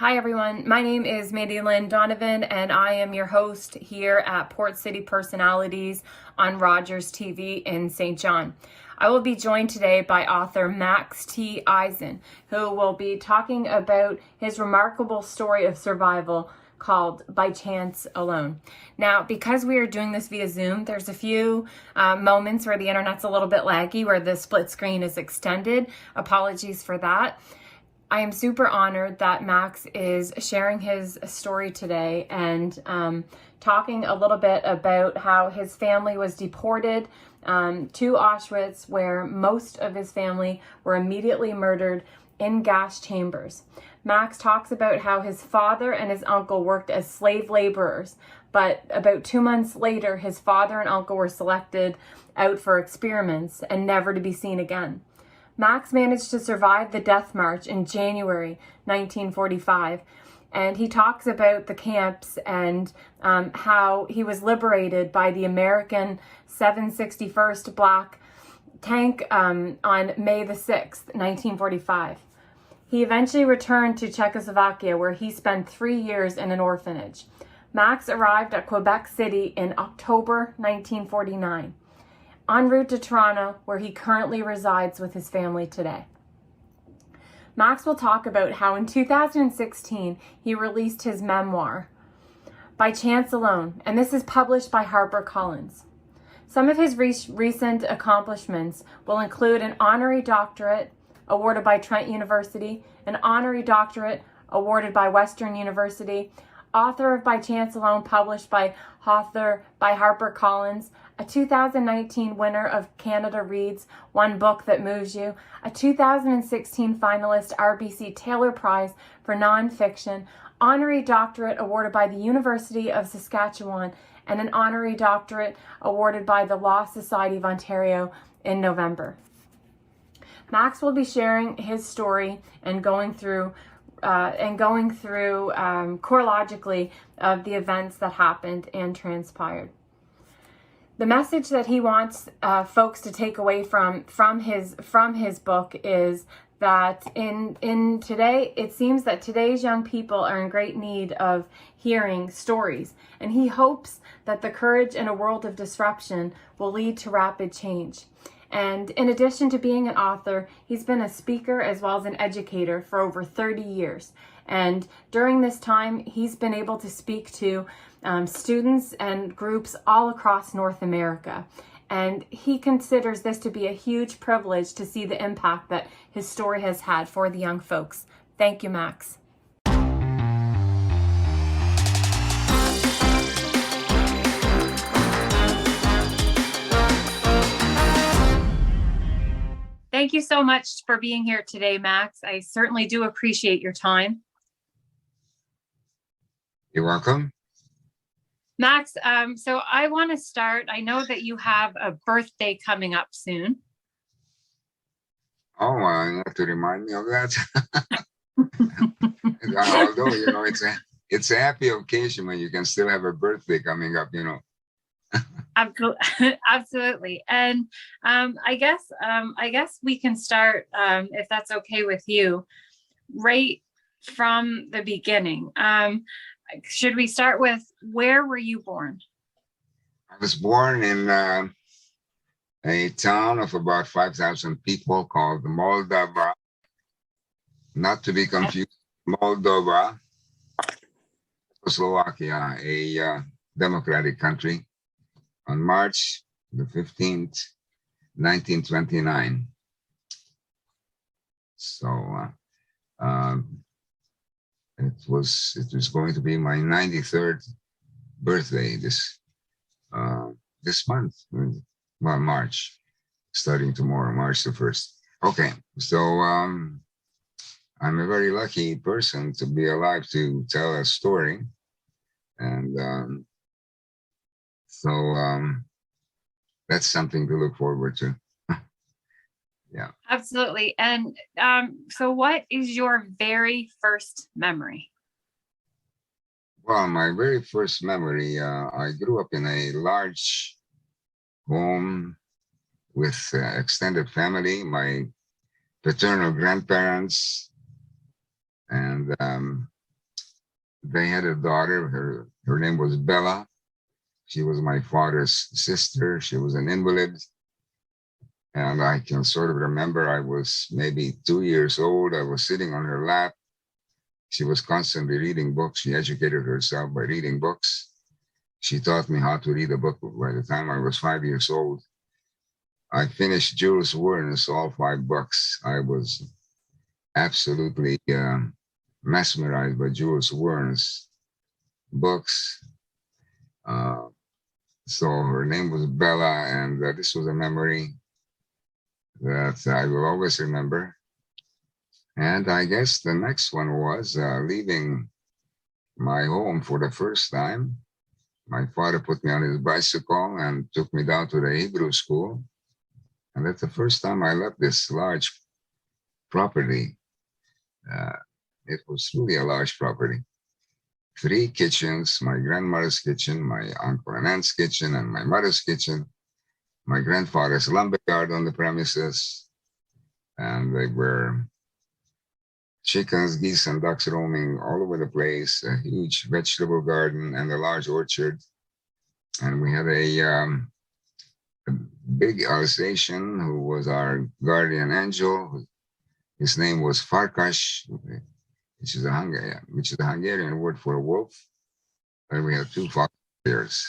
Hi everyone, my name is Mandy-Lynn Donovan and I am your host here at Port City Personalities on Rogers TV in St. John. I will be joined today by author Max T. Eisen, who will be talking about his remarkable story of survival called By Chance Alone. Now, because we are doing this via Zoom, there's a few moments where the internet's a little bit laggy, where the split screen is extended. Apologies for that. I am super honored that Max is sharing his story today and talking a little bit about how his family was deported to Auschwitz, where most of his family were immediately murdered in gas chambers. Max talks about how his father and his uncle worked as slave laborers, but about 2 months later, his father and uncle were selected out for experiments and never to be seen again. Max managed to survive the death march in January 1945, and he talks about the camps and how he was liberated by the American 761st Black Tank on May the 6th, 1945. He eventually returned to Czechoslovakia, where he spent 3 years in an orphanage. Max arrived at Quebec City in October 1949. En route to Toronto, where he currently resides with his family today. Max will talk about how in 2016 he released his memoir, By Chance Alone, and this is published by HarperCollins. Some of his recent accomplishments will include an honorary doctorate awarded by Trent University, an honorary doctorate awarded by Western University, author of By Chance Alone, published by HarperCollins, a 2019 winner of Canada Reads One Book That Moves You, a 2016 finalist RBC Taylor Prize for Nonfiction, honorary doctorate awarded by the University of Saskatchewan, and an honorary doctorate awarded by the Law Society of Ontario in November. Max will be sharing his story and going through chronologically of the events that happened and transpired. The message that he wants folks to take away from his book is that in today, it seems that today's young people are in great need of hearing stories, and he hopes that the courage in a world of disruption will lead to rapid change. And in addition to being an author, he's been a speaker as well as an educator for over 30 years. And during this time, he's been able to speak to students and groups all across North America. And he considers this to be a huge privilege to see the impact that his story has had for the young folks. Thank you, Max. Thank you so much for being here today, Max. I certainly do appreciate your time. You're welcome. Max, so I want to start. I know that you have a birthday coming up soon. Oh, you have to remind me of that. Although, it's a happy occasion when you can still have a birthday coming up, Absolutely. And I guess we can start, if that's okay with you, right from the beginning. Should we start with, where were you born? I was born in a town of about 5,000 people called Moldova, not to be confused, Moldova, Slovakia, a democratic country, on March the 15th, 1929. So it was going to be my 93rd birthday this month, well, March, starting tomorrow, March the 1st. Okay, so I'm a very lucky person to be alive to tell a story, and so that's something to look forward to. Yeah. Absolutely. And so what is your very first memory? Well, my very first memory, I grew up in a large home with extended family, my paternal grandparents, and they had a daughter. Her name was Bella. She was my father's sister. She was an invalid. And I can sort of remember I was maybe 2 years old. I was sitting on her lap. She was constantly reading books. She educated herself by reading books. She taught me how to read a book. By the time I was 5 years old, I finished Jules Verne's all 5 books. I was absolutely mesmerized by Jules Verne's books. So her name was Bella, and this was a memory that I will always remember. And I guess the next one was leaving my home for the first time. My father put me on his bicycle and took me down to the Hebrew school. And that's the first time I left this large property. It was really a large property. 3 kitchens, my grandmother's kitchen, my uncle and aunt's kitchen, and my mother's kitchen. My grandfather's lumberyard on the premises. And they were chickens, geese, and ducks roaming all over the place, a huge vegetable garden and a large orchard. And we had a big Alsatian who was our guardian angel. His name was Farkas, which is a Hungarian word for wolf. And we had 2 fox terriers.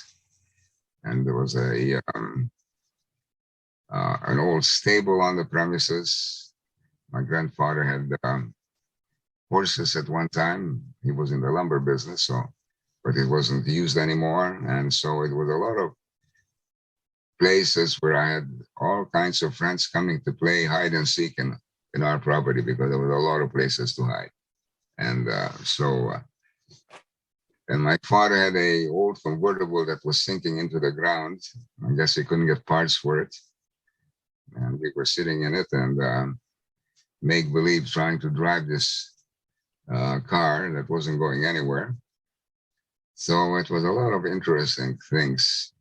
And there was an old stable on the premises. My grandfather had horses at one time. He was in the lumber business, but it wasn't used anymore. And so it was a lot of places where I had all kinds of friends coming to play hide and seek in our property because there was a lot of places to hide. And and my father had a old convertible that was sinking into the ground. I guess he couldn't get parts for it. And we were sitting in it and make believe trying to drive this car that wasn't going anywhere. So it was a lot of interesting things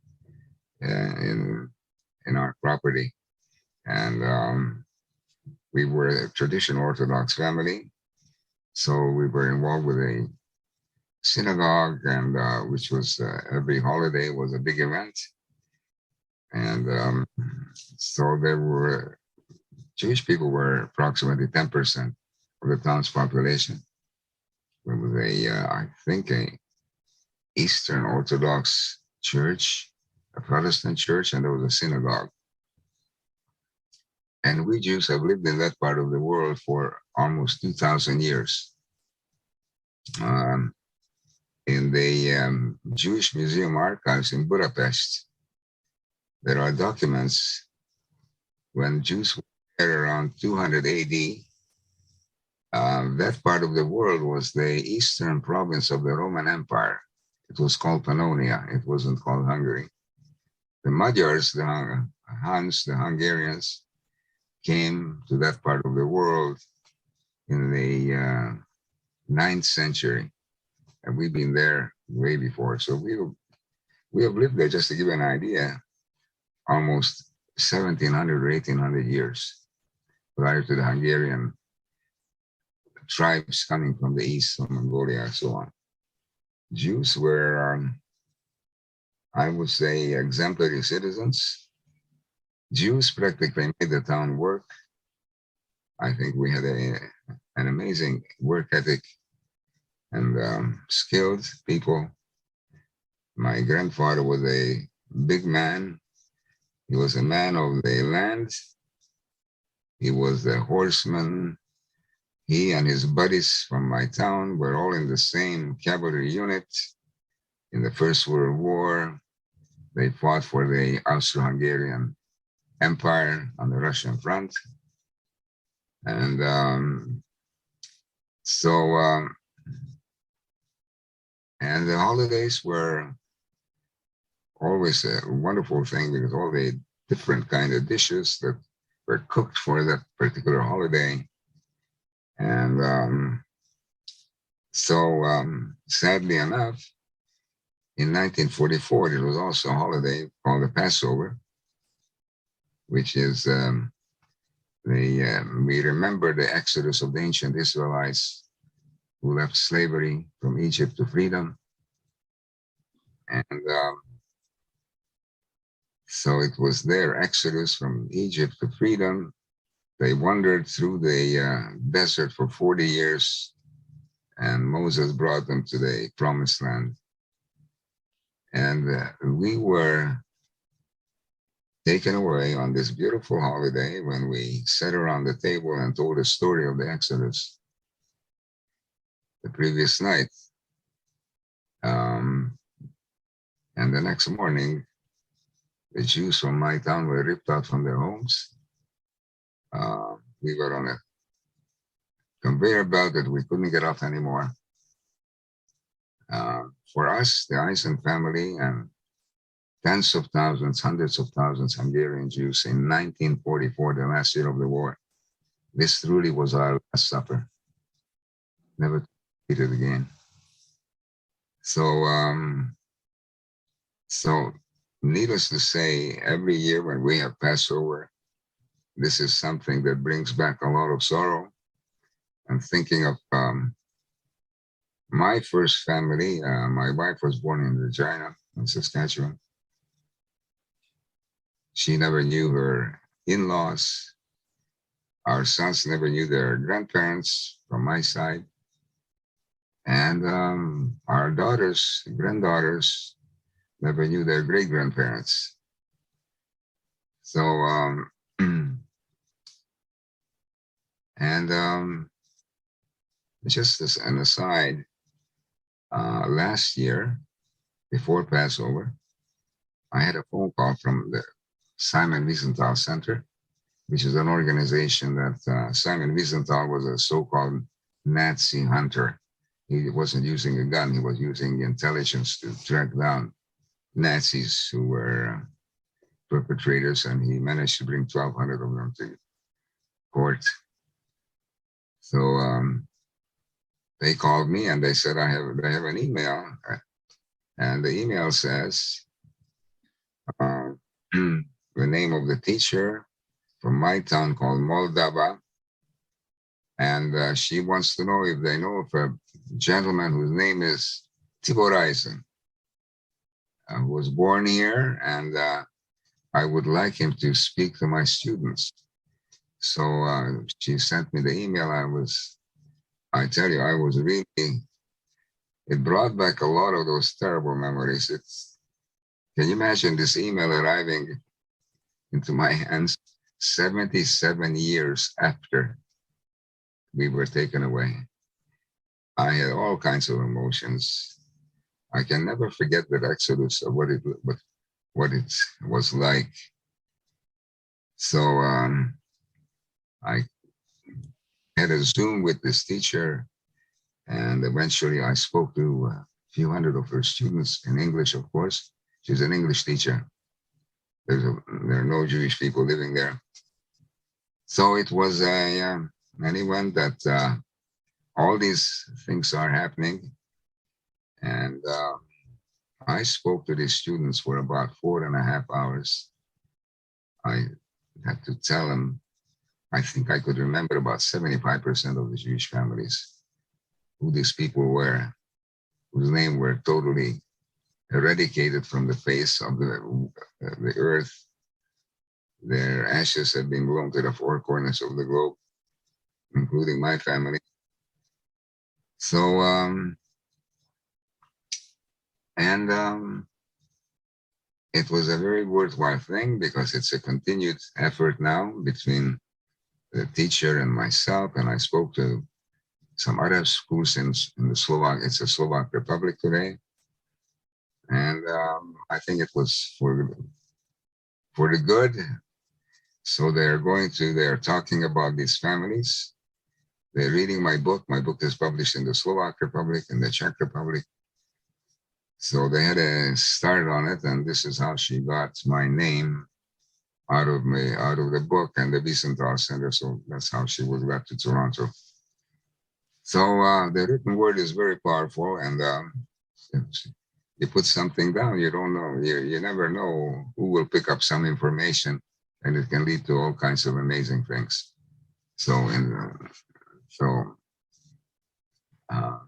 in our property. And we were a traditional Orthodox family. So we were involved with a synagogue, and which was every holiday was a big event. And so there were Jewish people were approximately 10% of the town's population. There was I think, a Eastern Orthodox church, a Protestant church, and there was a synagogue. And we Jews have lived in that part of the world for almost 2,000 years. In the Jewish Museum archives in Budapest, there are documents when Jews were there around 200 AD. That part of the world was the eastern province of the Roman Empire. It was called Pannonia. It wasn't called Hungary. The Magyars, the Huns, the Hungarians, came to that part of the world in the 9th century. And we've been there way before. So we have lived there, just to give you an idea, almost 1,700 or 1,800 years prior to the Hungarian tribes coming from the east, from Mongolia and so on. Jews were, I would say, exemplary citizens. Jews practically made the town work. I think we had an amazing work ethic and skilled people. My grandfather was a big man. He was a man of the land. He was a horseman. He and his buddies from my town were all in the same cavalry unit in the First World War. They fought for the Austro-Hungarian Empire on the Russian front. And and the holidays were always a wonderful thing because all the different kind of dishes that were cooked for that particular holiday. And sadly enough, in 1944, there was also a holiday called the Passover, which is we remember the exodus of the ancient Israelites who left slavery from Egypt to freedom. And so it was their exodus from Egypt to freedom. They wandered through the desert for 40 years, and Moses brought them to the promised land. And we were taken away on this beautiful holiday when we sat around the table and told the story of the Exodus the previous night. And the next morning, the Jews from my town were ripped out from their homes. We were on a conveyor belt that we couldn't get off anymore. For us, the Eisen family, and tens of thousands, hundreds of thousands Hungarian Jews in 1944, the last year of the war, this truly was our last supper. Never to eat it again. So needless to say, every year when we have Passover, this is something that brings back a lot of sorrow. I'm thinking of my first family. My wife was born in Regina, in Saskatchewan. She never knew her in-laws. Our sons never knew their grandparents from my side. And our daughters, granddaughters, never knew their great-grandparents. So, just as an aside, last year, before Passover, I had a phone call from the Simon Wiesenthal Center, which is an organization that Simon Wiesenthal was a so-called Nazi hunter. He wasn't using a gun, he was using intelligence to track down Nazis who were perpetrators, and he managed to bring 1,200 of them to court. So they called me and they said, I have an email. And the email says, the name of the teacher from my town called Moldova. And she wants to know if they know of a gentleman whose name is Tibor Eisen, who was born here, and I would like him to speak to my students. So she sent me the email. I tell you, I was really, it brought back a lot of those terrible memories. Can you imagine this email arriving into my hands 77 years after we were taken away? I had all kinds of emotions. I can never forget that exodus of what it was like. So I had a Zoom with this teacher, and eventually I spoke to a few hundred of her students in English, of course. She's an English teacher. There are no Jewish people living there. So it was an event that all these things are happening. And I spoke to these students for about 4.5 hours. I had to tell them, I think I could remember about 75% of the Jewish families, who these people were, whose names were totally eradicated from the face of the earth. Their ashes had been blown to the four corners of the globe, including my family. So, it was a very worthwhile thing because it's a continued effort now between the teacher and myself. And I spoke to some other schools in the it's a Slovak Republic today. And I think it was for the good. So they're talking about these families. They're reading my book. My book is published in the Slovak Republic and the Czech Republic. So they had a start on it, and this is how she got my name out of the book and the Wiesenthal Center. So that's how she was got to Toronto. So the written word is very powerful, and you put something down, you don't know, you never know who will pick up some information, and it can lead to all kinds of amazing things. So Uh,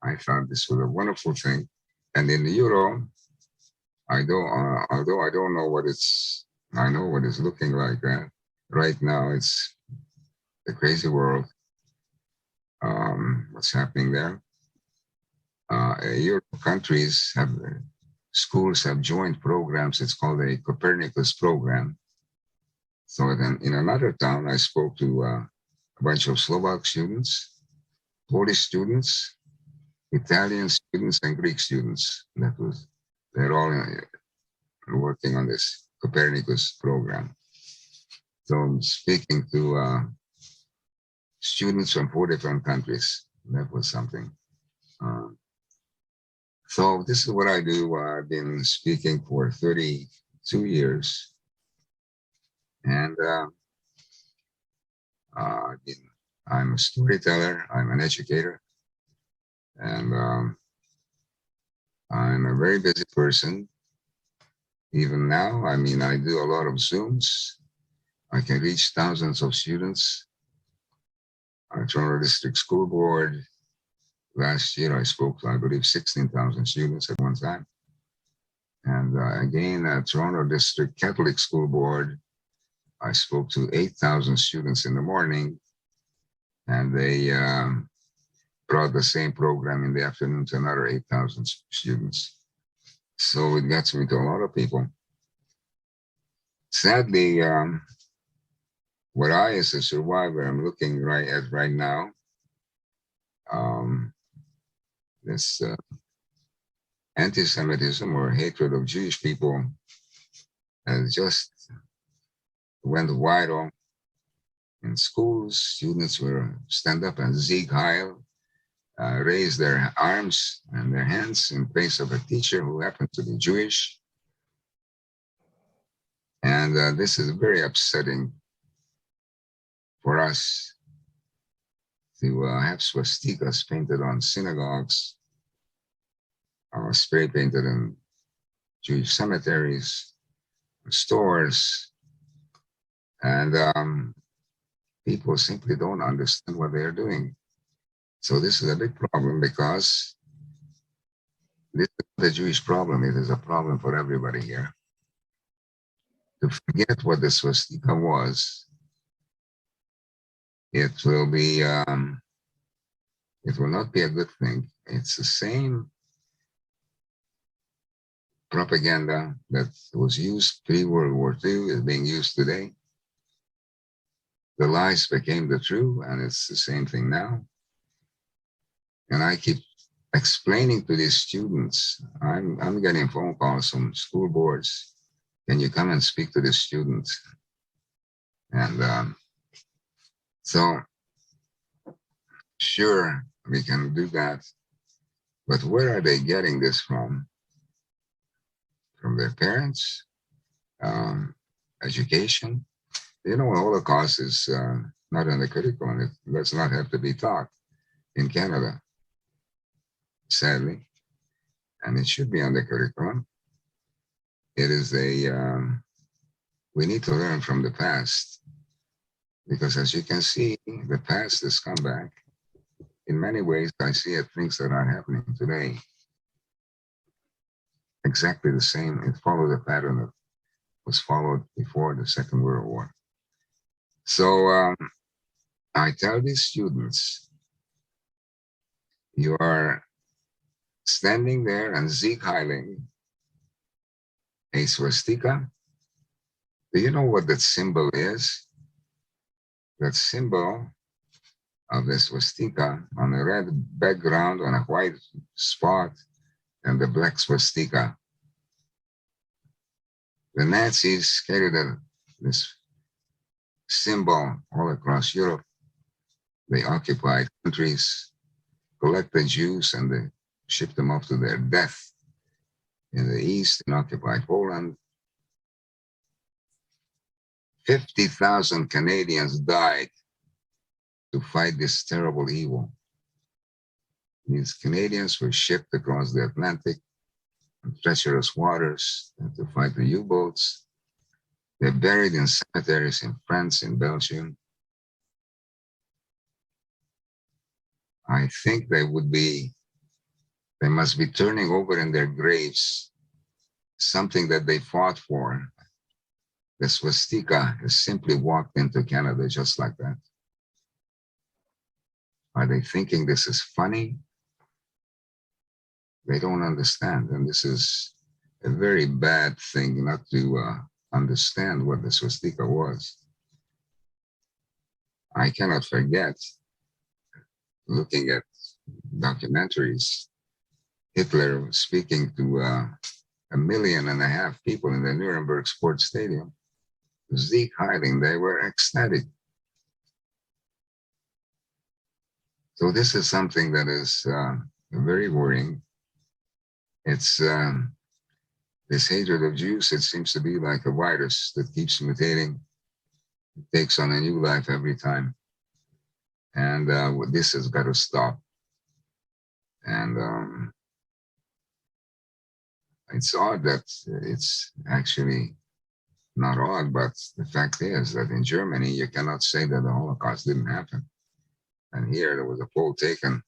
I thought this was a wonderful thing. And in the Euro, although I don't know what I know what it's looking like. Right now, it's the crazy world. What's happening there? Europe countries schools have joined programs. It's called a Copernicus program. So then, in another town, I spoke to a bunch of Slovak students, Polish students, Italian students, and Greek students. They're all working on this Copernicus program. So I'm speaking to students from 4 different countries. That was something. So this is what I do. I've been speaking for 32 years. And I'm a storyteller. I'm an educator. And I'm a very busy person. Even now, I mean, I do a lot of Zooms. I can reach thousands of students. Toronto District School Board. Last year, I spoke to, I believe, 16,000 students at one time. And again, at Toronto District Catholic School Board, I spoke to 8,000 students in the morning, and they brought the same program in the afternoon to another 8,000 students. So it gets me to a lot of people. Sadly, what I, as a survivor, am looking at right now, this anti-Semitism or hatred of Jewish people has just went viral in schools. Students will stand up and Sieg Heil, raise their arms and their hands in face of a teacher who happened to be Jewish. And this is very upsetting for us to have swastikas painted on synagogues, spray painted in Jewish cemeteries, stores, and people simply don't understand what they're doing. So this is a big problem because this is the Jewish problem. It is a problem for everybody here. To forget what the swastika was, it will not be a good thing. It's the same propaganda that was used pre-World War II is being used today. The lies became the true, and it's the same thing now. And I keep explaining to these students, I'm getting phone calls from school boards. Can you come and speak to the students? And so, sure, we can do that. But where are they getting this from? From their parents? Education? You know, Holocaust is not in the curriculum. It does not have to be taught in Canada, sadly. And it should be on the curriculum. It is we need to learn from the past. Because as you can see, the past has come back. In many ways, I see it, things that are happening today. Exactly the same. It followed the pattern that was followed before the Second World War. So I tell these students, you are standing there and Sieg Heiling a swastika. Do you know what that symbol is? That symbol of the swastika on a red background on a white spot and the black swastika. The Nazis carried this symbol all across Europe. They occupied countries, collected Jews, and they shipped them off to their death in the East in occupied Poland. 50,000 Canadians died to fight this terrible evil. These Canadians were shipped across the Atlantic in treacherous waters to fight the U-boats. They're buried in cemeteries in France, in Belgium. I think they must be turning over in their graves something that they fought for. The swastika has simply walked into Canada just like that. Are they thinking this is funny? They don't understand. And this is a very bad thing not to understand what the swastika was. I cannot forget looking at documentaries, Hitler speaking to 1.5 million people in the Nuremberg Sports Stadium. Zeke hiding, they were ecstatic. So this is something that is very worrying. It's this hatred of Jews, it seems to be like a virus that keeps mutating. It takes on a new life every time. And this has got to stop. And it's odd that it's actually not odd, but the fact is that in Germany, you cannot say that the Holocaust didn't happen. And here there was a poll taken,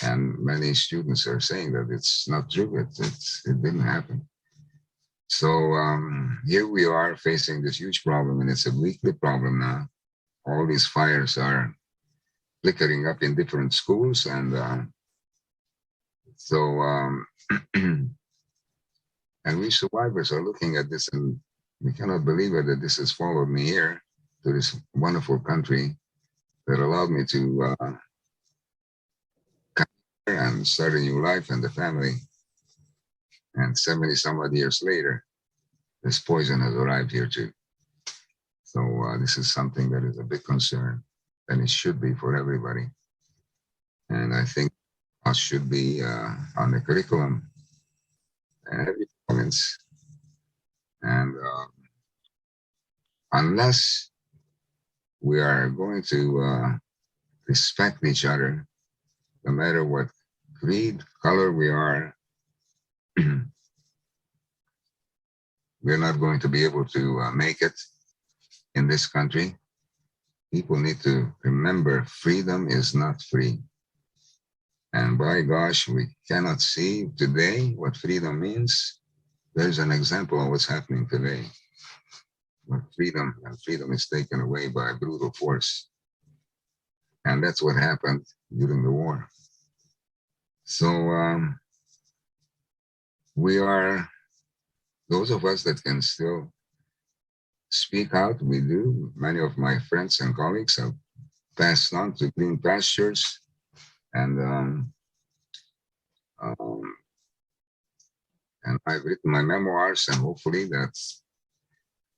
and many students are saying that it's not true. It didn't happen. So here we are facing this huge problem, and it's a weekly problem now. All these fires are flickering up in different schools, and and we survivors are looking at this, and we cannot believe it that this has followed me here to this wonderful country that allowed me to come here and start a new life and the family. And 70 some odd years later, this poison has arrived here too. So this is something that is a big concern, and it should be for everybody. And I think it should be on the curriculum in every province. And unless we are going to respect each other, no matter what creed, color we are, we're not going to be able to make it in this country. People need to remember freedom is not free. And by gosh, we cannot see today what freedom means. There's an example of what's happening today. When freedom is taken away by brutal force. And that's what happened during the war. So we are, those of us that can still speak out, we do. Many of my friends and colleagues have passed on to green pastures, and I've written my memoirs, and hopefully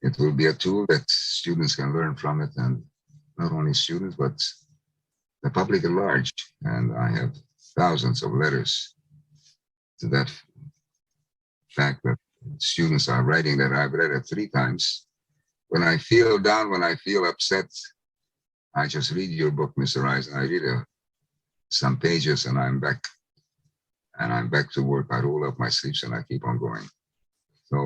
it will be a tool that students can learn from it, and not only students, but the public at large. And I have thousands of letters to that fact that students are writing that I've read it 3 times. When I feel down, when I feel upset, I just read your book, Mr. Eisen. I read some pages, and I'm back. And I'm back to work. I roll up my sleeves and I keep on going. So,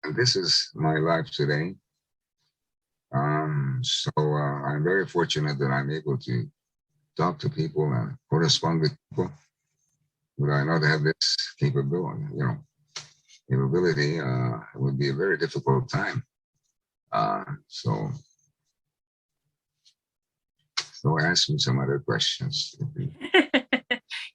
and this is my life today. So I'm very fortunate that I'm able to talk to people and correspond with people. Would I not have this capability, it would be a very difficult time. So ask me some other questions.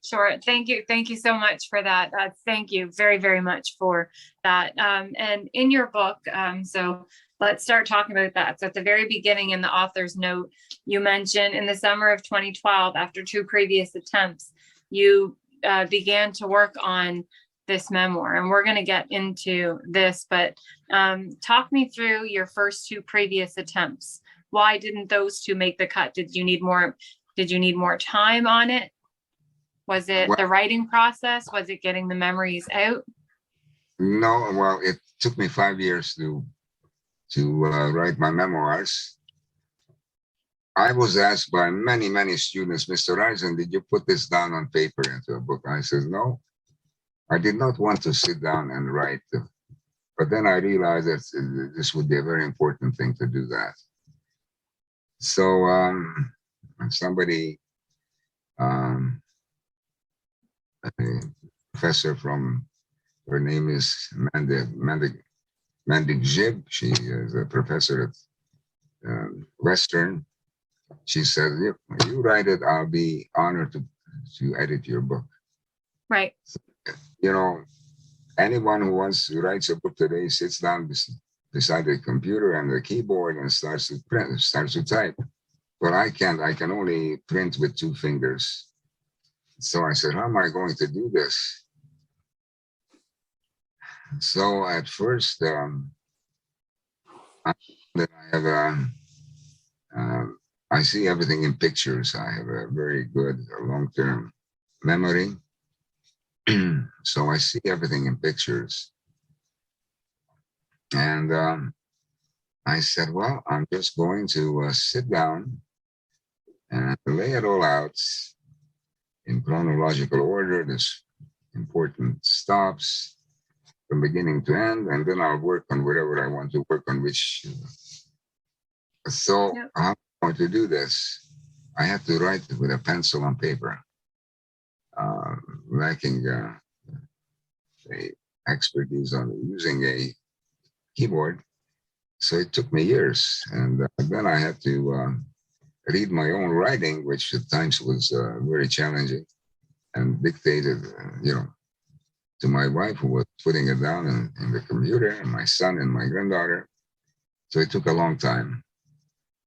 Sure. Thank you. Thank you so much for that. Thank you very, very much for that. And in your book, so let's start talking about that. So at the very beginning in the author's note, you mentioned in the summer of 2012, after 2 previous attempts, you began to work on this memoir. And we're going to get into this, but talk me through your first 2 previous attempts. Why didn't those 2 make the cut? Did you need more time on it? Was it the writing process? Was it getting the memories out? No, well, it took me 5 years to write my memoirs. I was asked by many, many students, Mr. Eisen, did you put this down on paper into a book? I said, no, I did not want to sit down and write. But then I realized that this would be a very important thing to do that. So somebody um, a professor from, her name is Mandy-Lynn. She is a professor at Western. She said, if you write it, I'll be honored to edit your book. Right. You know, anyone who wants to write a book today sits down beside the computer and the keyboard and starts to print, starts to type. But I can't. I can only print with 2 fingers. So I said, how am I going to do this? So at first, I have I see everything in pictures. I have a very good long-term memory. So I see everything in pictures. And I said, well, I'm just going to sit down and lay it all out in chronological order. There's important stops from beginning to end, and then I'll work on whatever I want to work on, which. So Yep. how am I going to do this? I have to write with a pencil on paper, lacking the expertise on using a keyboard. So it took me years. And then I had to read my own writing, which at times was very challenging, and dictated, to my wife, who was putting it down in the computer, and my son and my granddaughter. So it took a long time.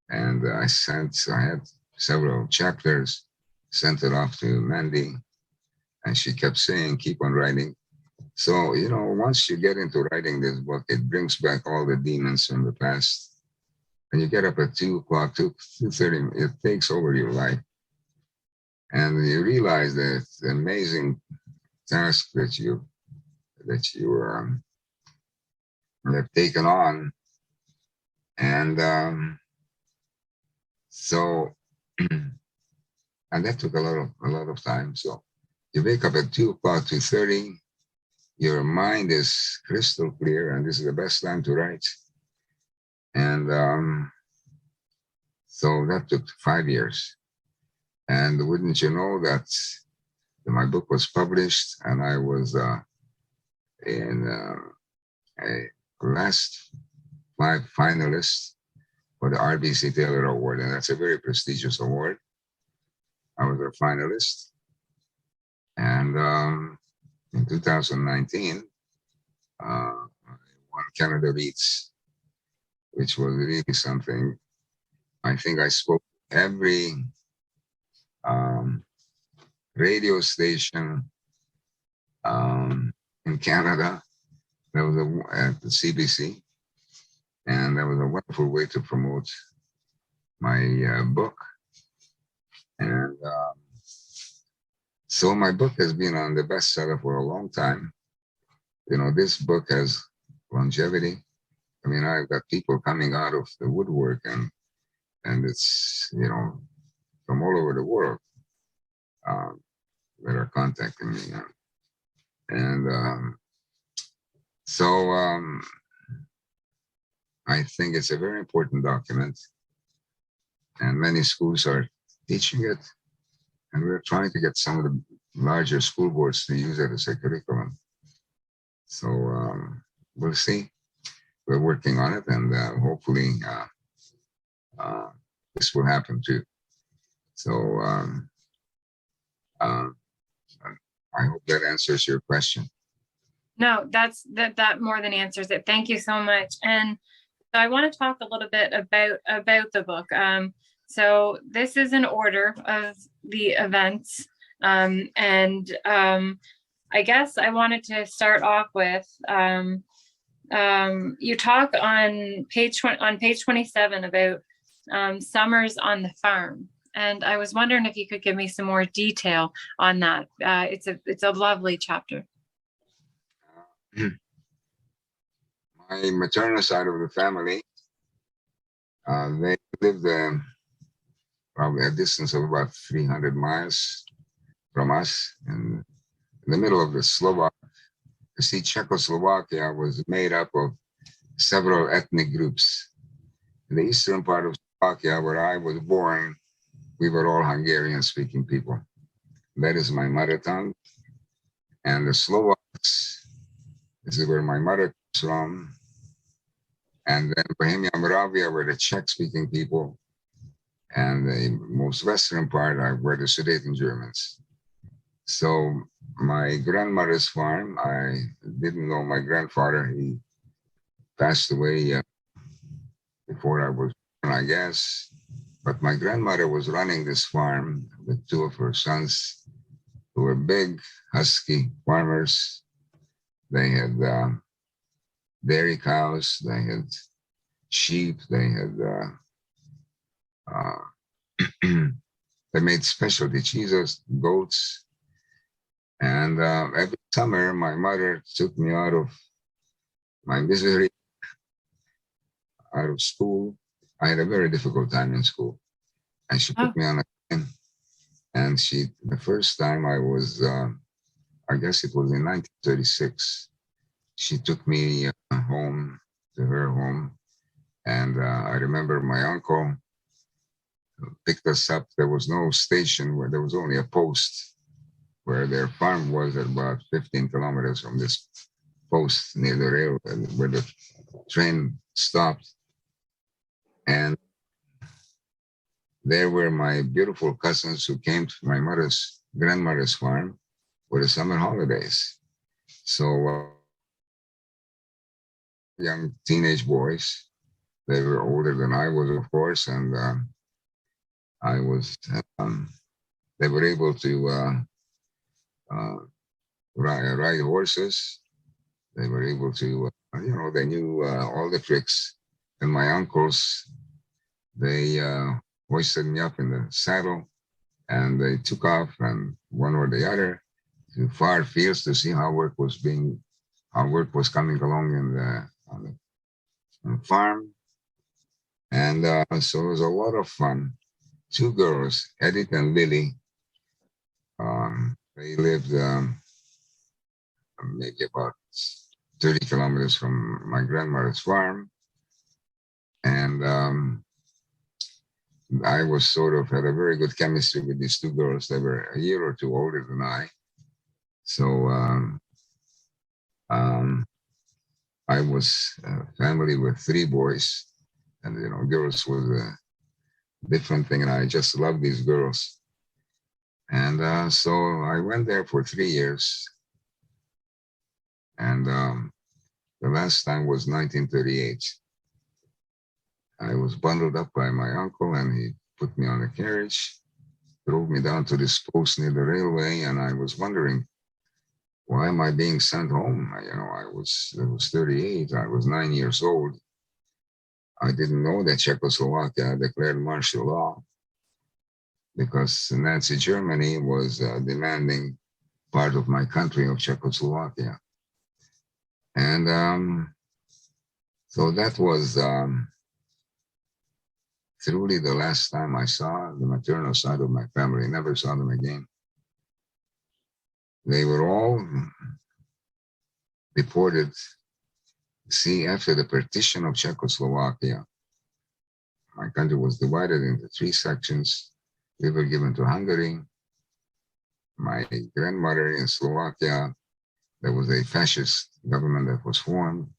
And I had several chapters, sent it off to Mandy, and she kept saying, keep on writing. So, once you get into writing this book, it brings back all the demons from the past. And you get up at 2 o'clock, 2:30, it takes over your life. And you realize that it's an amazing task that you have taken on. And so, and that took a lot of time. So you wake up at 2 o'clock, 2:30, your mind is crystal clear, and this is the best time to write. And so that took 5 years. And wouldn't you know that my book was published, and I was in a last 5 finalists for the RBC Taylor Award, and that's a very prestigious award. I was a finalist, and in 2019, I won Canada Reads, which was really something. I think I spoke every radio station in Canada. That was at the CBC, and that was a wonderful way to promote my book. And so my book has been on the bestseller for a long time. This book has longevity. I mean, I've got people coming out of the woodwork, and it's, from all over the world that are contacting me. And so I think it's a very important document, and many schools are teaching it, and we're trying to get some of the larger school boards to use it as a curriculum. So we'll see. We're working on it, and hopefully this will happen too. So I hope that answers your question. No, that more than answers it. Thank you so much. And I want to talk a little bit about the book. So this is an order of the events, and I guess I wanted to start off with you talk on page 27 about summers on the farm, and I was wondering if you could give me some more detail on that. It's a lovely chapter. My maternal side of the family, they lived probably a distance of about 300 miles from us, in the middle of the Slovak. You see, Czechoslovakia was made up of several ethnic groups. In the eastern part of Slovakia, where I was born, we were all Hungarian-speaking people. that is my mother tongue. And the Slovaks, this is where my mother comes from. And then Bohemia and Moravia were the Czech-speaking people. And the most western part were the Sudeten Germans. So my grandmother's farm, I didn't know my grandfather. He passed away before I was born, I guess. But my grandmother was running this farm with two of her sons who were big, husky farmers. They had dairy cows, they had sheep, they had they made specialty cheeses, goats. And every summer, my mother took me out of my misery, out of school. I had a very difficult time in school. And she put me on a plane. And the first time I was, I guess it was in 1936, she took me home, to her home. And I remember my uncle picked us up. There was no station where there was only a post where their farm was at about 15 kilometers from this post near the railway where the train stopped. And there were my beautiful cousins who came to my grandmother's farm for the summer holidays. So young teenage boys, they were older than I was, of course, and I was, they were able to ride horses. They were able to, they knew all the tricks. And my uncles, they hoisted me up in the saddle and they took off, and one or the other, to far fields to see how work was coming along on the farm. And so it was a lot of fun. Two girls, Edith and Lily, they lived maybe about 30 kilometers from my grandmother's farm. And I was had a very good chemistry with these two girls. They were a year or two older than I. So I was a family with three boys, and girls was a different thing, and I just loved these girls. And so I went there for 3 years, and the last time was 1938. I was bundled up by my uncle, and he put me on a carriage, drove me down to this post near the railway, and I was wondering, why am I being sent home? I was 38. I was 9 years old. I didn't know that Czechoslovakia declared martial law because Nazi Germany was demanding part of my country, of Czechoslovakia. And so that was truly the last time I saw the maternal side of my family. I never saw them again. They were all deported. See, after the partition of Czechoslovakia, my country was divided into 3 sections. We were given to Hungary. My grandmother in Slovakia, there was a fascist government that was formed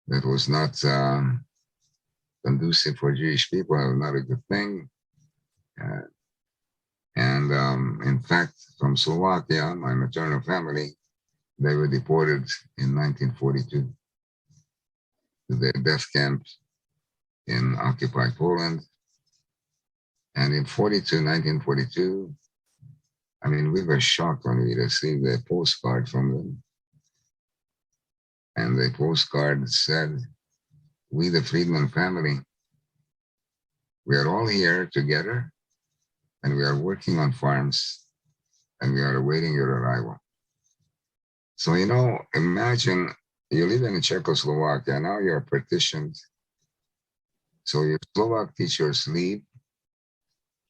that was not conducive for Jewish people, not a good thing. In fact, from Slovakia, my maternal family, they were deported in 1942 to their death camp in occupied Poland. And in 1942, we were shocked when we received a postcard from them. And the postcard said, "We, the Friedman family, we are all here together, and we are working on farms, and we are awaiting your arrival." So, imagine you live in Czechoslovakia, now you're partitioned. So your Slovak teachers leave,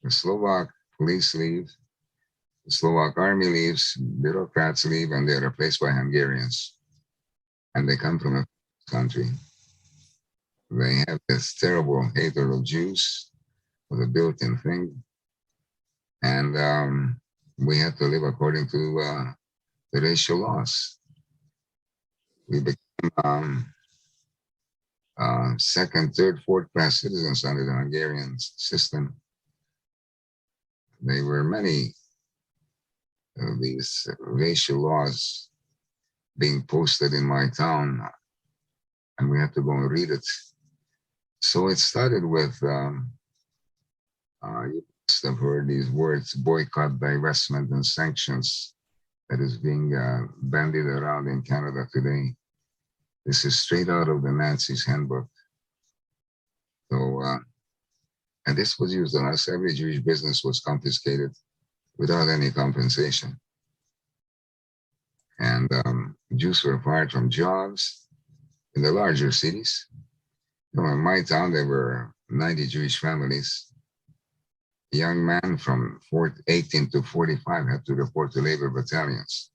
the Slovak police leave, the Slovak army leaves, bureaucrats leave, and they're replaced by Hungarians. And they come from a country. They have this terrible hatred of Jews, was a built-in thing. And we had to live according to the racial laws. We became second, third, fourth class citizens under the Hungarian system. There were many of these racial laws being posted in my town, and we had to go and read it. So it started with, you must have heard these words, boycott, divestment, and sanctions, that is being bandied around in Canada today. This is straight out of the Nazis' handbook. So, and this was used on us. Every Jewish business was confiscated without any compensation. And Jews were fired from jobs in the larger cities. You know, in my town, there were 90 Jewish families. A young man from 18 to 45 had to report to labor battalions.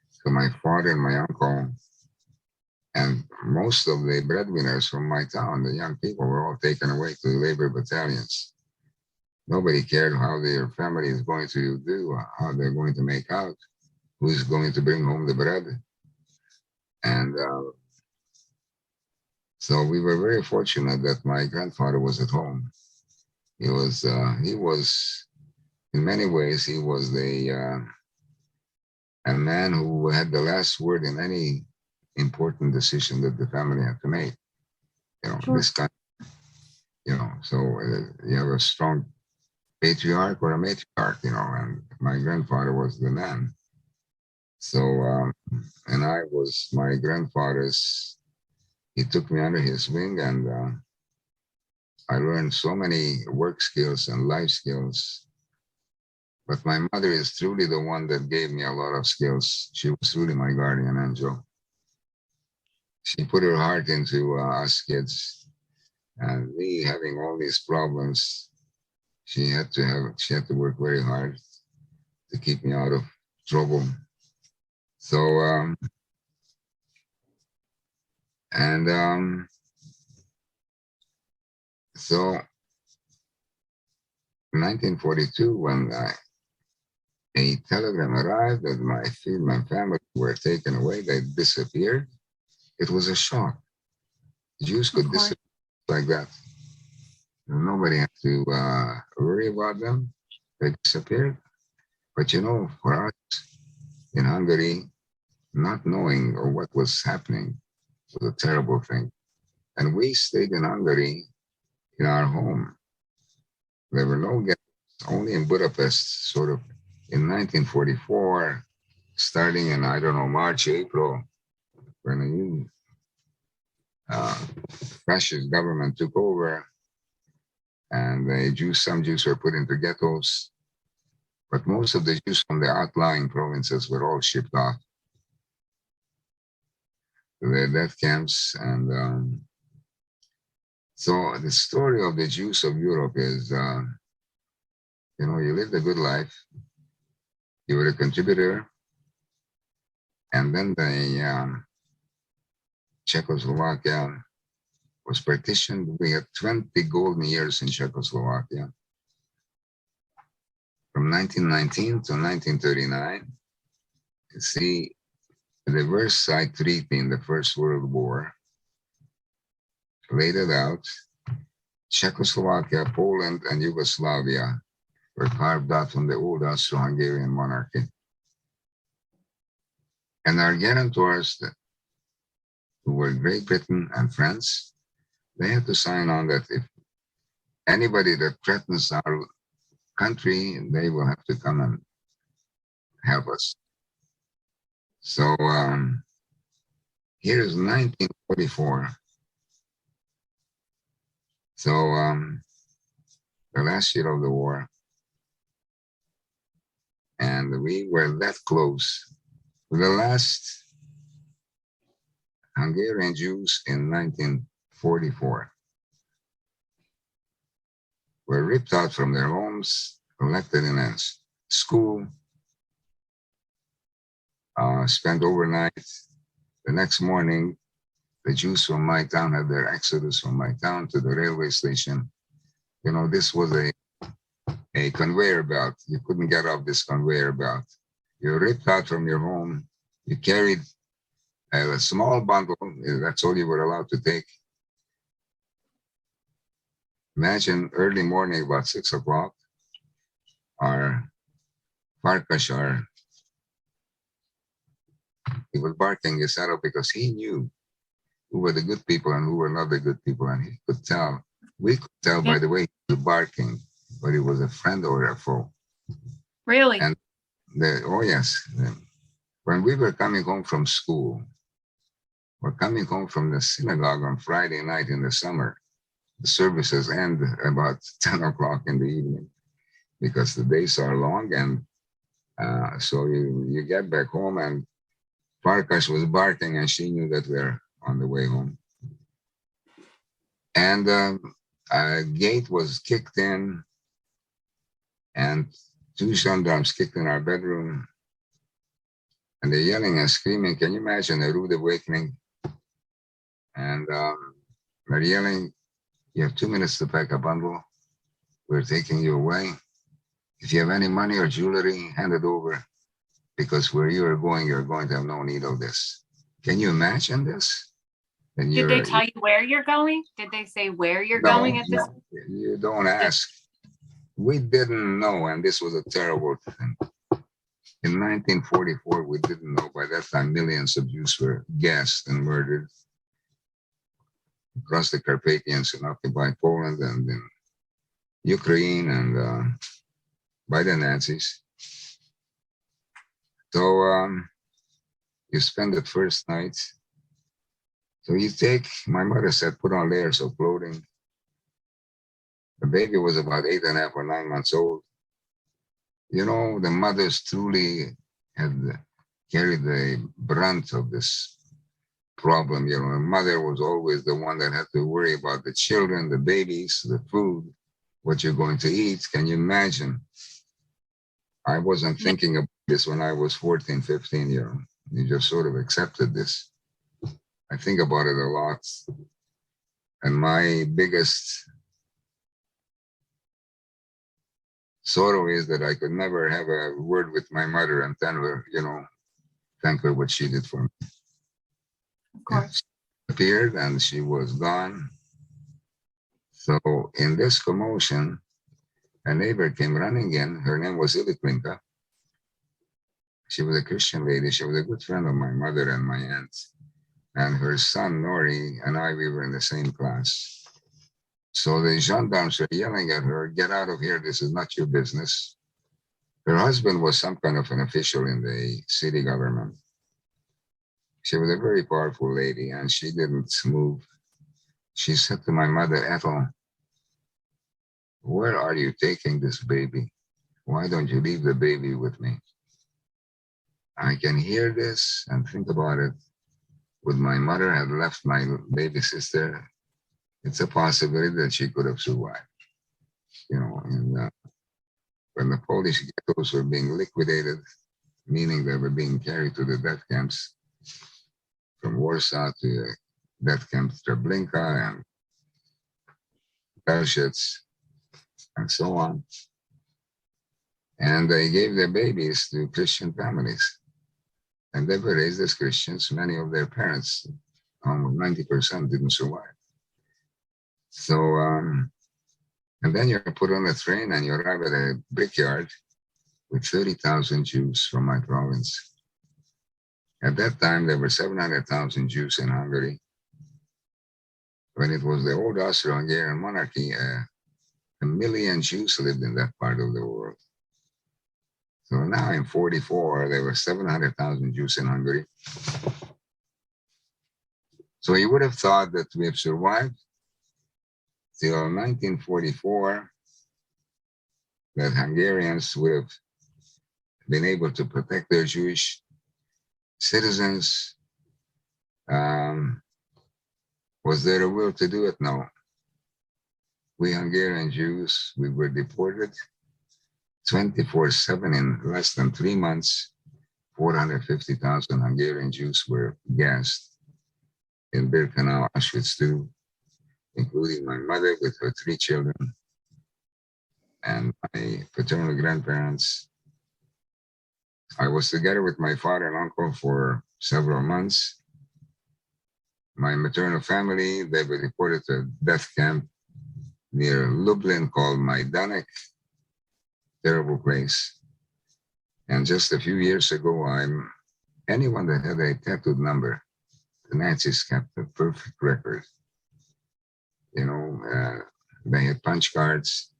So my father and my uncle and most of the breadwinners from my town, the young people, were all taken away to the labor battalions. Nobody cared how their family is going to do, how they're going to make out, who's going to bring home the bread. And so we were very fortunate that my grandfather was at home. He was, in many ways, he was a man who had the last word in any important decision that the family had to make. You know, Sure. this kind, you know, so you have a strong patriarch or a matriarch, you know, and my grandfather was the man. So, and I was my grandfather's, he took me under his wing, and I learned so many work skills and life skills. But my mother is truly the one that gave me a lot of skills. She was truly my guardian angel. She put her heart into us kids, and me having all these problems, she had to work very hard to keep me out of trouble. So, so in 1942, when a telegram arrived that my family were taken away, they disappeared, it was a shock. Jews could disappear like that. Nobody had to worry about them. They disappeared. But you know, for us in Hungary, not knowing or what was happening was a terrible thing. And we stayed in Hungary in our home. There were no guests, only in Budapest, sort of in 1944, starting in, I don't know, March, April, when a new fascist government took over, and some Jews were put into ghettos, but most of the Jews from the outlying provinces were all shipped off to their death camps. And so the story of the Jews of Europe is, you know, you lived a good life, you were a contributor, and then the Czechoslovakia was partitioned. We had 20 golden years in Czechoslovakia. From 1919 to 1939, you see the Versailles Treaty in the First World War laid it out. Czechoslovakia, Poland, and Yugoslavia were carved out from the old Austro-Hungarian monarchy. And our guarantors, who were Great Britain and France, they had to sign on that if anybody that threatens our country, they will have to come and help us. So here is 1944. So the last year of the war, and we were that close. The last Hungarian Jews in 1944 were ripped out from their homes, collected in a school, spent overnight. The next morning, the Jews from my town had their exodus from my town to the railway station. You know, this was a a conveyor belt. You couldn't get off this conveyor belt. You ripped out from your home. You carried a small bundle. That's all you were allowed to take. Imagine early morning, about 6 o'clock, our Farkas, he was barking his head off because he knew who were the good people and who were not the good people. And he could tell, we could tell by the way he was barking, whether he was a friend or a foe. Really? And oh yes, when we were coming home from school, or coming home from the synagogue on Friday night in the summer, the services end about 10 o'clock in the evening because the days are long. And so you get back home and Farkas was barking and she knew that we're on the way home. And a gate was kicked in and 2 gendarmes kicked in our bedroom. And they're yelling and screaming. Can you imagine a rude awakening? And they're yelling, you have 2 minutes to pack a bundle. We're taking you away. If you have any money or jewelry, hand it over. Because where you're going to have no need of this. Can you imagine this? And did they tell you where you're going? Did they say where you're going at this? You don't ask. We didn't know, and this was a terrible thing. In 1944, we didn't know. By that time, millions of Jews were gassed and murdered across the Carpathians in occupied Poland and in Ukraine and by the Nazis. So you spend the first night. So you take, my mother said, put on layers of clothing. The baby was about 8.5 or 9 months old. You know, the mothers truly had carried the brunt of this problem. You know, the mother was always the one that had to worry about the children, the babies, the food, what you're going to eat. Can you imagine? I wasn't thinking about this when I was 14, 15 years old. You just sort of accepted this. I think about it a lot. And my biggest sorrow is that I could never have a word with my mother and tell her, you know, thank her what she did for me. Of course. She appeared and she was gone. So in this commotion, a neighbor came running in. Her name was Iliklinka. She was a Christian lady. She was a good friend of my mother and my aunt. And her son, Nori, and I, we were in the same class. So the gendarmes were yelling at her, get out of here, this is not your business. Her husband was some kind of an official in the city government. She was a very powerful lady and she didn't move. She said to my mother, Ethel, where are you taking this baby? Why don't you leave the baby with me? I can hear this and think about it. Would my mother have left my baby sister? It's a possibility that she could have survived. You know, and when the Polish ghettos were being liquidated, meaning they were being carried to the death camps, from Warsaw to death camp Treblinka and Auschwitz and so on. And they gave their babies to Christian families. And they were raised as Christians. Many of their parents, almost 90%, didn't survive. So, and then you're put on a train and you arrive at a brickyard with 30,000 Jews from my province. At that time, there were 700,000 Jews in Hungary. When it was the old Austro-Hungarian monarchy, 1 million Jews lived in that part of the world. So now in 44, there were 700,000 Jews in Hungary. So you would have thought that we have survived till 1944, that Hungarians would have been able to protect their Jewish citizens. Was there a will to do it? No. We Hungarian Jews, we were deported 24/7 in less than 3 months. 450,000 Hungarian Jews were gassed in Birkenau, Auschwitz II, including my mother with her 3 children. and my paternal grandparents. I was together with my father and uncle for several months. My maternal family, they were reported to a death camp near Lublin called Majdanek, terrible place. And just a few years ago, anyone that had a tattooed number, the Nazis kept a perfect record. You know, they had punch cards,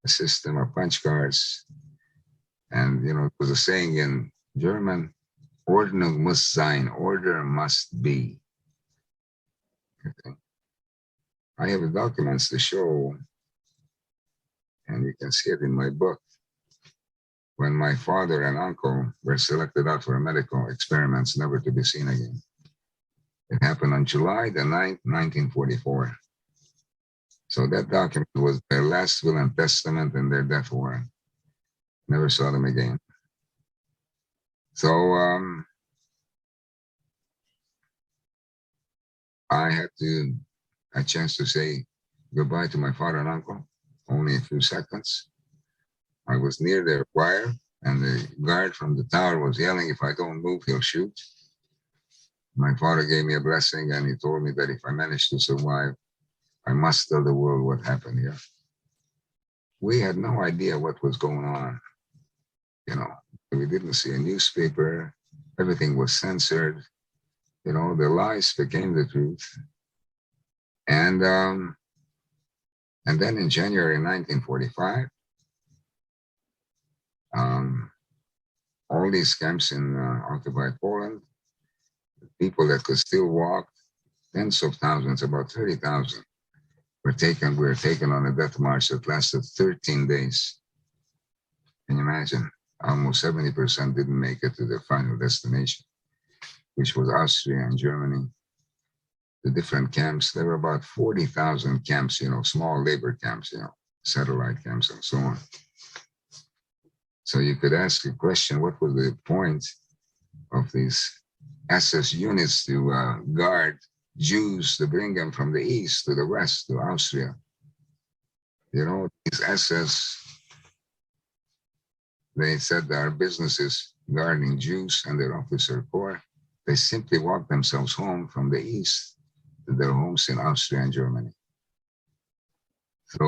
a system of punch cards. And, you know, it was a saying in German, Ordnung muss sein, order must be. Okay. I have documents to show, and you can see it in my book, when my father and uncle were selected out for medical experiments never to be seen again. It happened on July the 9th, 1944. So that document was their last will and testament and their death warrant. Never saw them again. So I had a chance to say goodbye to my father and uncle, only a few seconds. I was near their wire, and the guard from the tower was yelling, if I don't move, he'll shoot. My father gave me a blessing, and he told me that if I managed to survive, I must tell the world what happened here. We had no idea what was going on. You know, we didn't see a newspaper. Everything was censored. You know, the lies became the truth. And then in January 1945, all these camps in occupied Poland, people that could still walk, tens of thousands, about 30,000, were taken on a death march that lasted 13 days. Can you imagine? Almost 70% didn't make it to their final destination, which was Austria and Germany. The different camps, there were about 40,000 camps, you know, small labor camps, you know, satellite camps and so on. So you could ask a question, what was the point of these SS units to guard Jews, to bring them from the east to the west, to Austria? You know, these SS, they said our business is guarding Jews and their officer corps. They simply walked themselves home from the east to their homes in Austria and Germany. So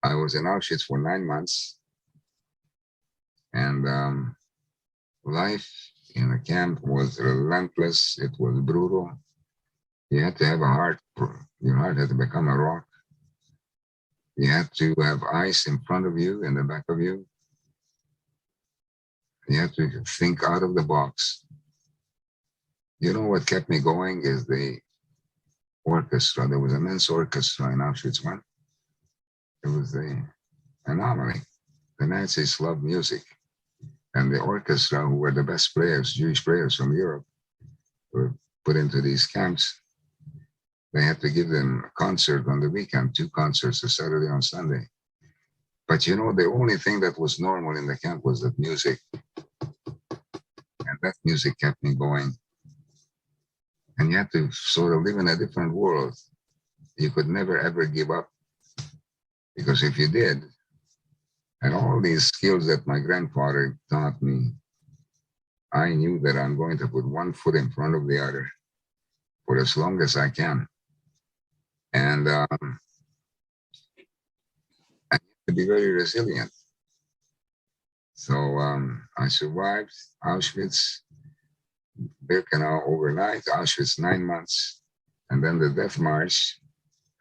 I was in Auschwitz for 9 months, and life in the camp was relentless. It was brutal. You had to have a heart. Your heart had to become a rock. You had to have ice in front of you, in the back of you. You had to think out of the box. You know what kept me going is the orchestra. There was a men's orchestra in Auschwitz I. It was the anomaly. The Nazis loved music. And the orchestra, who were the best players, Jewish players from Europe, were put into these camps. They had to give them a concert on the weekend, 2 concerts, a Saturday and Sunday. But you know, the only thing that was normal in the camp was that music. And that music kept me going. And you had to sort of live in a different world. You could never, ever give up. Because if you did, and all these skills that my grandfather taught me, I knew that I'm going to put one foot in front of the other for as long as I can. And I need to be very resilient. So I survived Auschwitz, Birkenau overnight, Auschwitz 9 months, and then the death march.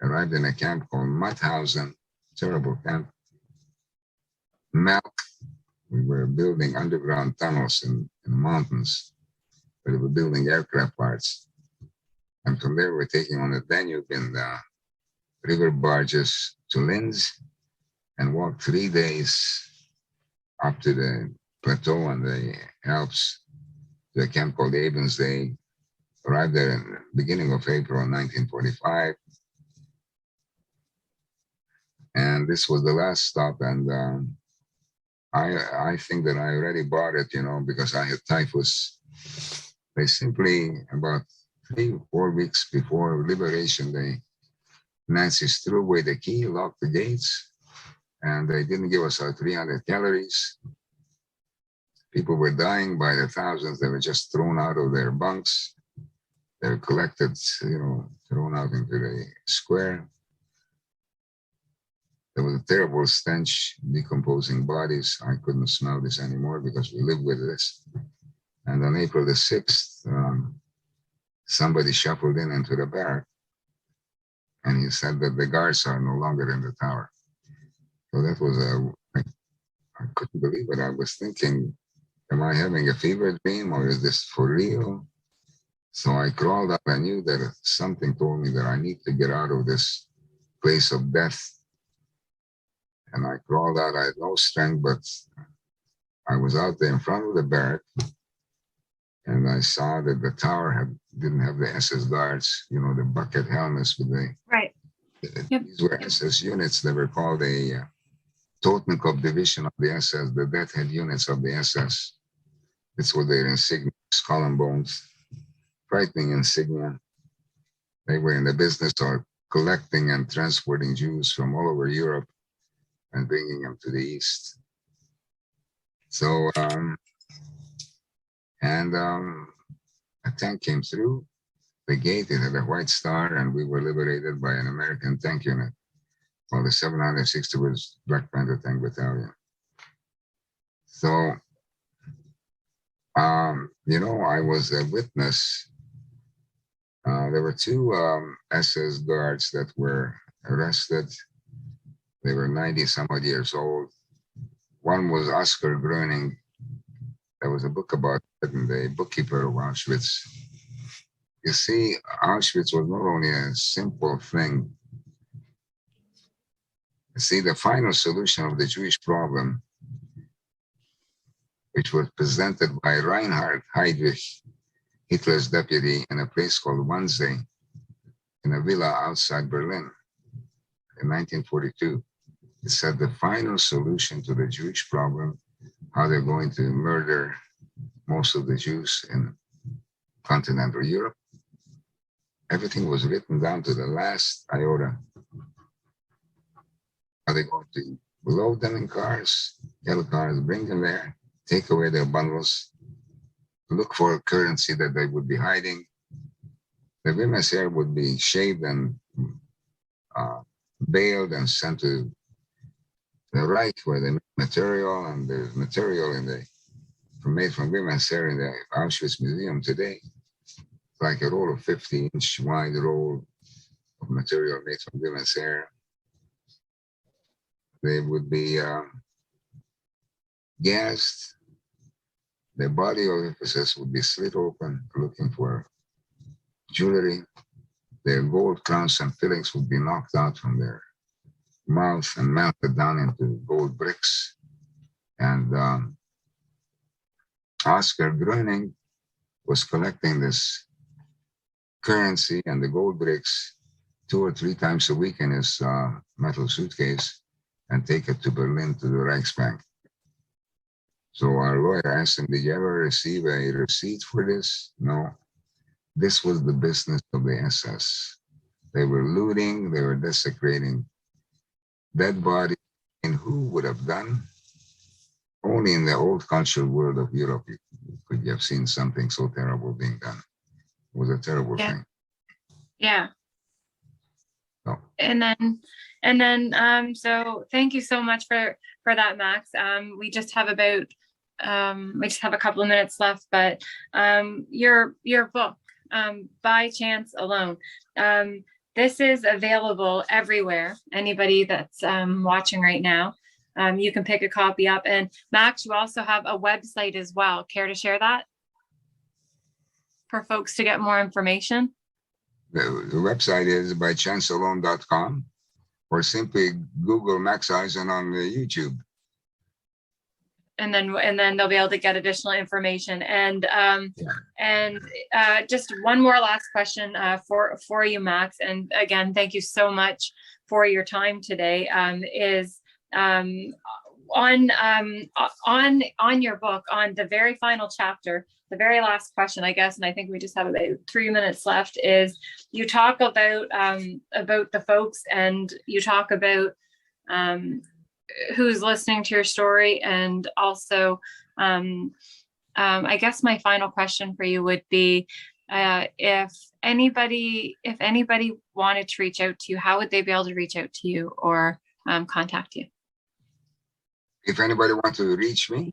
Arrived in a camp called Mauthausen, terrible camp. Milk. We were building underground tunnels in the mountains, where we were building aircraft parts. And from there, we're taking on the Danube in the river barges to Linz and walked 3 days up to the plateau and the Alps to a camp called Ebensday. Arrived there in the beginning of April 1945. And this was the last stop. And I think that I already bought it, you know, because I had typhus. They simply, about 3 or 4 weeks before Liberation Day, Nazis threw away the key, locked the gates, and they didn't give us our 300 calories. People were dying by the thousands. They were just thrown out of their bunks. They were collected, thrown out into the square. There was a terrible stench, decomposing bodies. I couldn't smell this anymore because we lived with this. And on April the 6th, somebody shuffled into the barrack, and he said that the guards are no longer in the tower. So that was I couldn't believe it. I was thinking, am I having a fever dream or is this for real? So I crawled out. I knew that something told me that I need to get out of this place of death. And I crawled out. I had no strength, but I was out there in front of the barrack, and I saw that the tower didn't have the SS guards, the bucket helmets with the. Right. Yep. These were SS units. They were called a Totenkopf division of the SS, the deathhead units of the SS. It's what their insignia, skull and bones, frightening insignia. They were in the business of collecting and transporting Jews from all over Europe and bringing them to the East. So, a tank came through the gate. It had a white star, and we were liberated by an American tank unit. Well, the 761st Black Panther Tank Battalion. So, I was a witness. There were two SS guards that were arrested. They were 90 some odd years old. One was Oscar Gröning. There was a book about it, and the bookkeeper of Auschwitz. You see, Auschwitz was not only a simple thing. You see, the final solution of the Jewish problem, which was presented by Reinhard Heydrich, Hitler's deputy, in a place called Wannsee, in a villa outside Berlin in 1942. It said the final solution to the Jewish problem, how they're going to murder most of the Jews in continental Europe. Everything was written down to the last iota. Are they going to load them in cars, yellow cars, bring them there, take away their bundles, look for a currency that they would be hiding? The women's hair would be shaved and baled and sent to the Reich, where they make material, and there's material made from women's hair in the Auschwitz Museum today. It's like a roll of 50-inch wide roll of material made from women's hair. They would be gassed. Their body orifices would be slit open, looking for jewelry. Their gold crowns and fillings would be knocked out from their mouth and melted down into gold bricks. And Oscar Gröning was collecting this currency and the gold bricks 2 or 3 times a week in his metal suitcase and take it to Berlin to the Reichsbank. So our lawyer asked him, did you ever receive a receipt for this? No. This was the business of the SS. They were looting, they were desecrating dead bodies. And who would have done? Only in the old cultural world of Europe could you have seen something so terrible being done. It was a terrible thing. Yeah. No. And then, so thank you so much for that, Max. We just have a couple of minutes left, but your book, By Chance Alone, this is available everywhere. Anybody that's watching right now, you can pick a copy up. And Max, you also have a website as well. Care to share that for folks to get more information? The website is bychancealone.com, or simply Google Max Eisen on YouTube. And then they'll be able to get additional information. And just one more last question for you, Max. And again, thank you so much for your time today. on your book, on the very final chapter, the very last question, I guess, and I think we just have about 3 minutes left, is you talk about the folks, and you talk about who's listening to your story, and also I guess my final question for you would be, if anybody wanted to reach out to you, how would they be able to reach out to you or contact you? If anybody wants to reach me,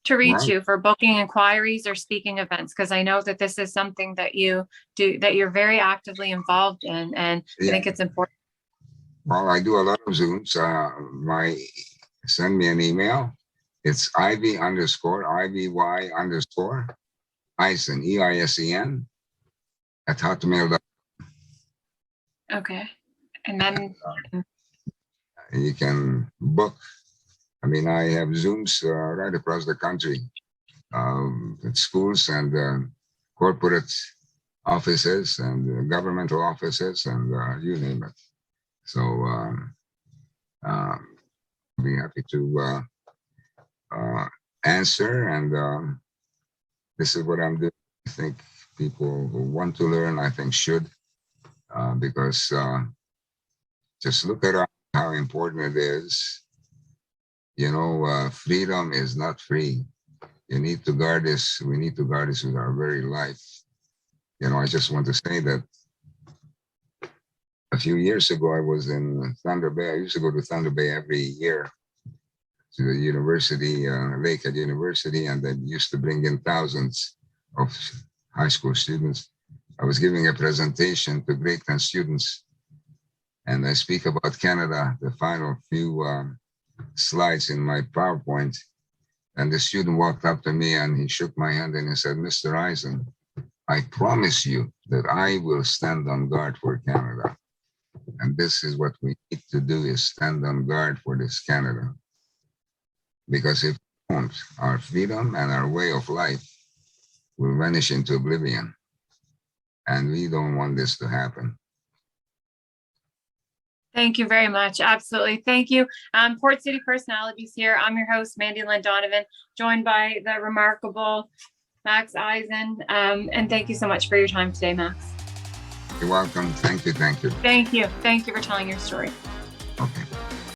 To reach right. you for booking inquiries or speaking events, because I know that this is something that you do, that you're very actively involved in, and I think it's important. Well, I do a lot of Zooms. Send me an email. It's Ivy_, Eisen, EISEN, at hotmail.com. Okay. And then You can book. I mean, I have Zooms right across the country, at schools and corporate offices and governmental offices, and you name it. So I'll be happy to answer. And this is what I'm doing. I think people who want to learn, I think, should, because just look at how important it is. You know, freedom is not free. You need to guard this. We need to guard this with our very life. You know, I just want to say that a few years ago, I was in Thunder Bay. I used to go to Thunder Bay every year to the university, Lakehead University, and they used to bring in thousands of high school students. I was giving a presentation to grade 10 students, and I speak about Canada, the final few slides in my PowerPoint. And the student walked up to me and he shook my hand and he said, "Mr. Eisen, I promise you that I will stand on guard for Canada." And this is what we need to do, is stand on guard for this Canada. Because if we don't, our freedom and our way of life will vanish into oblivion. And we don't want this to happen. thank you very much. Absolutely. Thank you. Port City Personalities here. I'm your host, Mandy-Lynn Donovan, joined by the remarkable Max Eisen. And thank you so much for your time today, Max. You're welcome. Thank you. Thank you. Thank you. Thank you for telling your story. Okay.